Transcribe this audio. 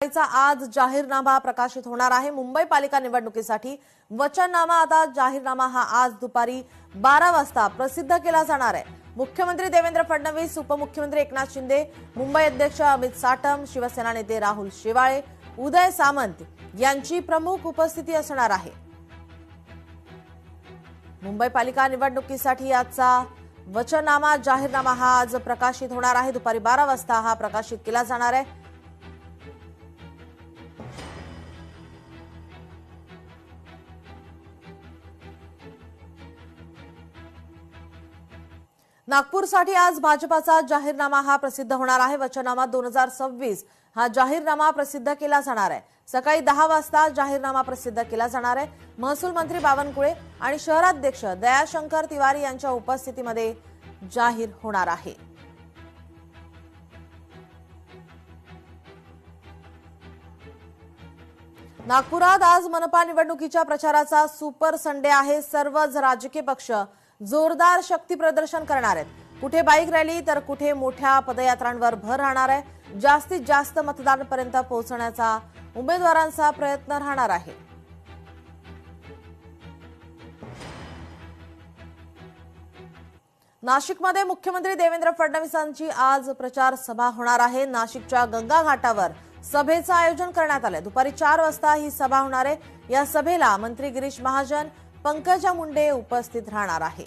चा आज जाहीरनामा प्रकाशित होणार आहे। मुंबई पालिका निवडणुकीसाठी वचननामा आता जाहीरनामा हा आज दुपारी 12 वाजता प्रसिद्ध केला जाणार आहे। मुख्यमंत्री देवेंद्र फडणवीस, उपमुख्यमंत्री एकनाथ शिंदे, मुंबई अध्यक्ष अमित साटम, शिवसेना नेते राहुल शेवाळे, उदय सामंत यांची प्रमुख उपस्थिती असणार आहे। मुंबई पालिका निवडणुकीसाठी आजचा वचननामा जाहीरनामा हा आज प्रकाशित होणार आहे। दुपारी 12 वाजता हा प्रकाशित केला जाणार आहे। नागपूरसाठी आज भाजपाचा जाहीरनामा हा प्रसिद्ध होणार आहे। वचननामा 2026 हा जाहीरनामा प्रसिद्ध केला जाणार आहे। सकाळी 10 वाजता जाहीरनामा प्रसिद्ध केला जाणार आहे। महसूल मंत्री बावनकुळे आणि शहराध्यक्ष दयाशंकर तिवारी यांच्या उपस्थितीमध्ये जाहीर होणार आहे। नागपुरात आज मनपा निवडणुकीच्या प्रचाराचा सुपर संडे आहे। सर्वच राजकीय पक्ष जोरदार शक्ती प्रदर्शन करणार आहेत। कुठे बाईक रॅली तर कुठे मोठ्या पदयात्रांवर भर राहणार आहे। जास्तीत जास्त मतदारांपर्यंत पोहोचण्याचा उमेदवारांचा प्रयत्न राहणार आहे। नाशिकमध्ये मुख्यमंत्री देवेंद्र फडणवीसांची आज प्रचार सभा होणार आहे। नाशिकच्या गंगा घाटावर सभेचं आयोजन करण्यात आलंय। दुपारी 4 वाजता ही सभा होणार आहे। या सभेला मंत्री गिरीश महाजन, पंकजा मुंडे उपस्थित राहणार आहे।